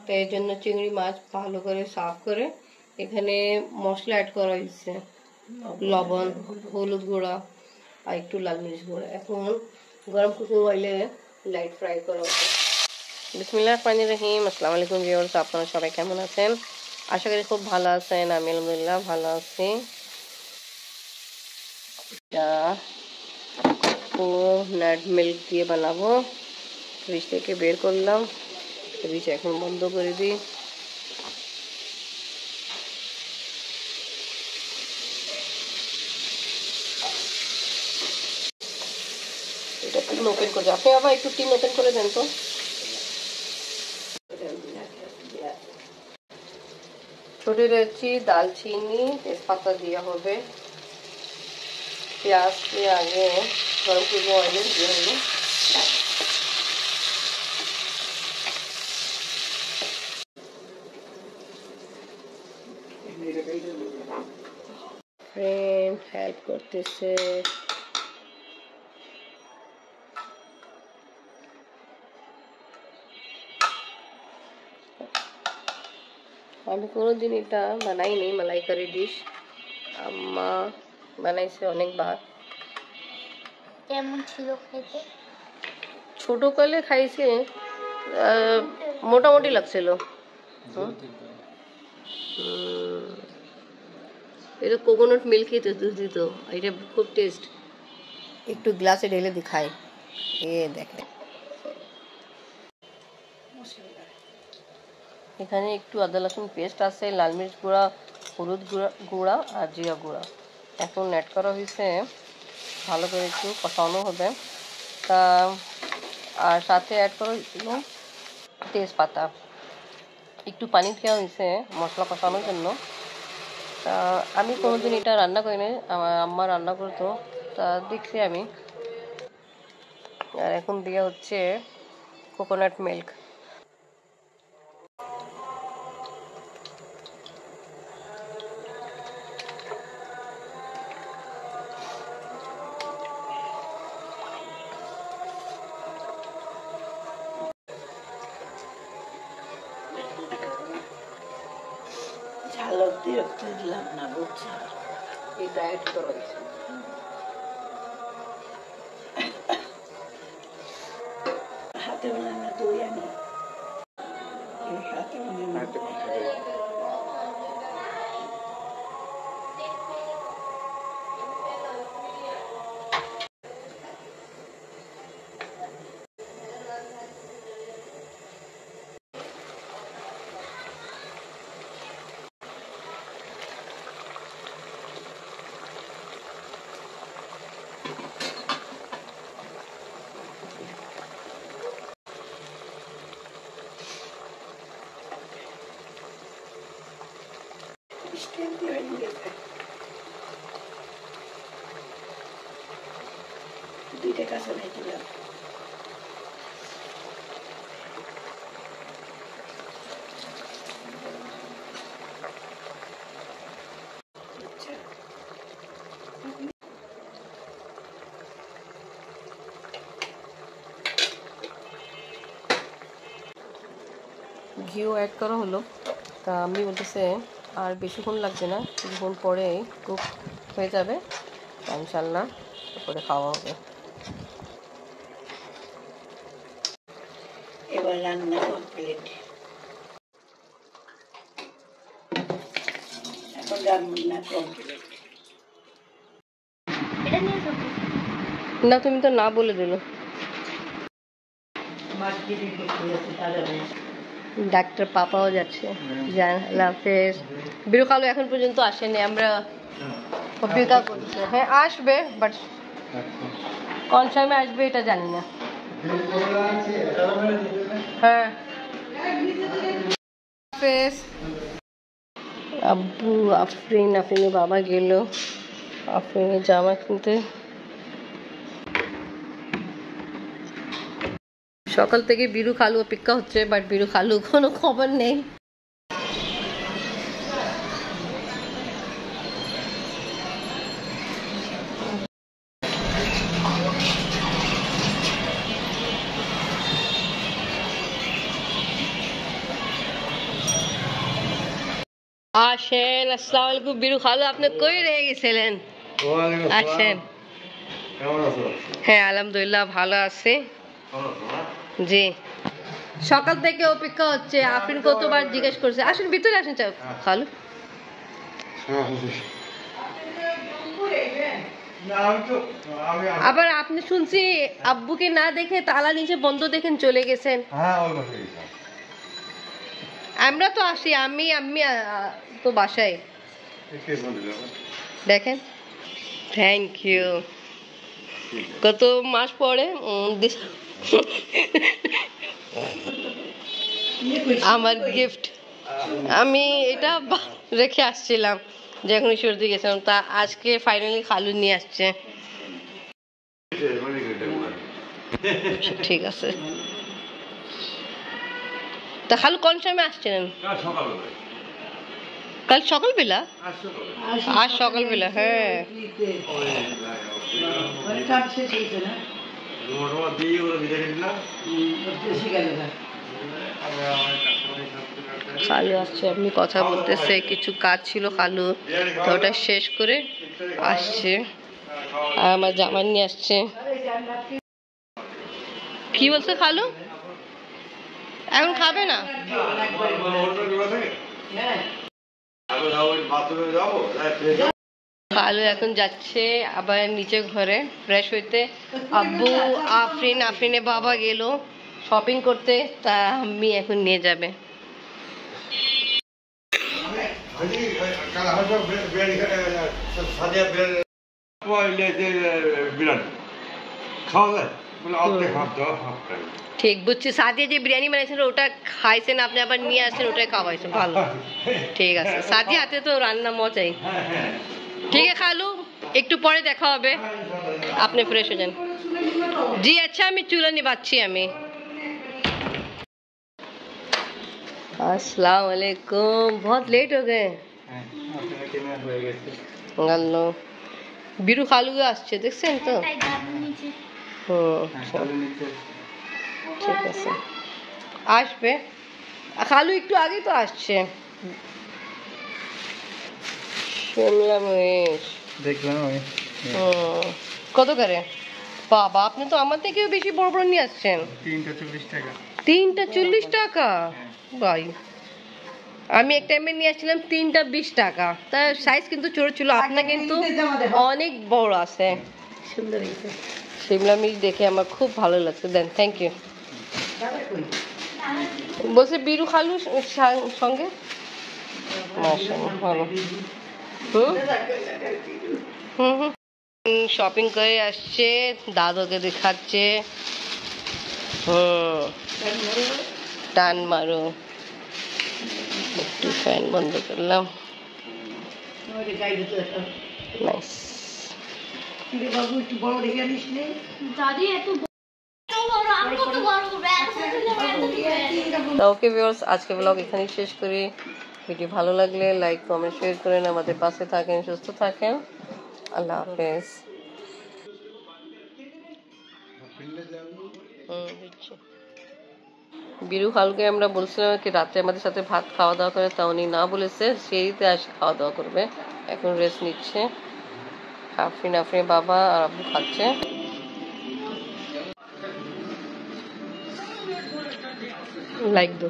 তো এই জন্য চিংড়ি মাছ ভালো করে সাফ করে এখানে মশলা অ্যাড করা হয়েছে, লবণ, হলুদ গুঁড়া আর একটু লাল মরিচ গুঁড়া। এখন গরম কুকিং অয়েলে লাইট ফ্রাই করা হবে। বিসমিল্লাহির রহমানির রহিম। আসসালামু আলাইকুম ভিউয়ার্স, আপনারা সবাই কেমন আছেন? আশা করি খুব ভালো আছেন। আমি আলহামদুলিল্লাহ ভালো আছি। কোকোনাট মিল্ক দিয়ে বানাবো। ফ্রিজ থেকে বের করলাম, ফ্রিজ এখন বন্ধ করে দিই। এটা টিন ওপেন করে, আপনি আবার একটু টিন ওপেন করে দেন তো। ছোট ইলাচি, দালচিনি, তেজপাতা দেওয়া হবে। পেঁয়াজ দিয়ে আগে গরম কুকিং অয়েলে দিয়ে হলো। ফ্রেন্ড হেল্প করতেছে। আমি কোনোদিন এটা বানাইনি, মালাইকারি ডিশ। আম্মা বানাইছে অনেকবার। কেমন ছিল খেতে? ছোটকালে খাইছে, মোটামুটি লাগছিল। এটা কোকোনাট মিল্কই তো দুধ দিত, এটা খুব টেস্ট। একটু গ্লাসে ঢেলে দেখাই, এ দেখেন। এখানে একটু আদা রসুন পেস্ট আছে, লাল মরিচ গুঁড়া, হলুদ গুঁড়া আর জিরা গুঁড়া এখন অ্যাড করা হয়েছে। ভালো করে একটু কষানো হবে। তা আর সাথে অ্যাড করা হয়েছিল তেজপাতা। একটু পানি দেওয়া হয়েছে মশলা কষানোর জন্য। তা আমি কোনোদিন এটা রান্না করিনি, আমার আম্মা রান্না করতো, তা দেখছি আমি। আর এখন দেওয়া হচ্ছে কোকোনাট মিল্ক। দিলাম না, বুঝছি এই ডায়েট করা হয়েছে। হাতে বানানো দই আনি, হাতে বানানো দুইটা কাঁচা দিলাম। ঘিও অ্যাড করা হলো। তা আমি বলতেছে আর বেশিক্ষণ লাগবে না, কিছুক্ষণ পরে কুক হয়ে যাবে, ইনশাল্লাহ তারপরে খাওয়া হবে। এবার রান্না কমপ্লিট। এখন রান্না কমপ্লিট। না, তুমি তো না বলে দিল। ডাক্তার পাপাও যাচ্ছে। আল্লাহ হাফেজ। বিরু খালু এখন পর্যন্ত আসেনি, আমরা অপেক্ষা করছি। হ্যাঁ আসবে, বাট কোন সময় আসবে এটা জানি না। হ্যাঁ হাফেজ। আব্বু আফরিনের বাবা গেল আফরিনের জামা কিনতে। সকাল থেকে বিরু খালু অপেক্ষা হচ্ছে, বাট বিরু খালু কোনো খবর নেই। আসেন। আসসালামু আলাইকুম বিরু খালু, আপনি কই রয়ে গেছিলেন? আসেন। হ্যাঁ আলহামদুলিল্লাহ ভালো আছি। জি সকাল থেকে অপেক্ষা হচ্ছে, আফরিন কতবার জিজ্ঞেস করছে। আসেন ভিতরে আসেন খালু। আবার আপনি শুনছি আব্বুকে না দেখে তালা নিচে বন্ধ দেখেন চলে গেছেন। আমরা তো আসি, আমি তো বাসায়। দেখেন থ্যাংক ইউ। কত মাস পরে আমার গিফট, আমি এটা রেখে আসছিলাম যখন সর্দি গেছিলাম, তা আজকে ফাইনালি খালু নিয়ে আসছে। ঠিক আছে। তা খালু কোন সময় আসছেন? কাল সকালবেলা? আজ সকালবেলা, হ্যাঁ। খালু আসছে, আপনি কথা বলতেছে, কিছু কাজ ছিল খালু, তো ওটা শেষ করে আসছে। আর আমার জামাই নিয়ে আসছে। কি বলছে খালু? এখন খাবে না? খালু এখন যাচ্ছে আবার নিচে ঘরে ফ্রেশ হইতে। আব্বু আফরিনের বাবা গেল শপিং করতে, তা আমি এখন নিয়ে যাবে। ঠিক বুঝছি, সাদিয়া যে বিরিয়ানি বানাইছেন ওটা খাইছেন আপনি, আবার নিয়ে আসছেন ওটাই খাওয়াইছেন, ভালো। ঠিক আছে, সাদিয়া হাতে তো রান্না মজাই। ঠিক আছে খালু, একটু পরে দেখা হবে, আপনি ফ্রেশ হয়ে যান। জি আচ্ছা, আমি চুলা নিবাচ্ছি আমি। अस्सलाम वालेकुम, बहुत लेट हो गए। गल्लो বিরু খালু আসছে দেখছেন তো। ঠিক আছে, আসবে। খালু একটু আগে তো আসছে। শিমলা মরিচ দেখলাম আমি। কত করে? বাবা আপনি তো আমার থেকেও বেশি বড় বড় নিয়ে আসছেন। 3টা 40 টাকা। 3টা 40 টাকা? ভাই আমি এক টাইমে নিয়ে আসছিলাম 3টা 20 টাকা। তার সাইজ কিন্তু ছোট ছিল, আপনার কিন্তু অনেক বড় আছে। সুন্দর হয়েছে। শিমলা মির্চ দেখে আমার খুব ভালো লাগছে, দেন থ্যাংক ইউ। বলছে বিরু খালু সঙ্গে। মাশাআল্লাহ ভালো। শপিং করে আসছে, দাদুকে দেখাচ্ছে। টান মারো, একটু ফ্যান বন্ধ করলাম। ওকে ভিউয়ার্স, আজকে ব্লগ এখানেই শেষ করি। ভিডিও ভালো লাগলে লাইক কমেন্ট শেয়ার করেন, আমাদের পাশে থাকেন, সুস্থ থাকেন। আল্লাহ হাফেজ। বিরু খালুকে আমরা বলছিলাম কি রাতে আমাদের সাথে ভাত খাওয়া দাওয়া করে, তা উনি না বলেছে সেইতে আসে খাওয়া দাওয়া করবে। এখন রেস্ট নিচ্ছে। আফরিন বাবা আর আব্বু খাচ্ছে। লাইক দো।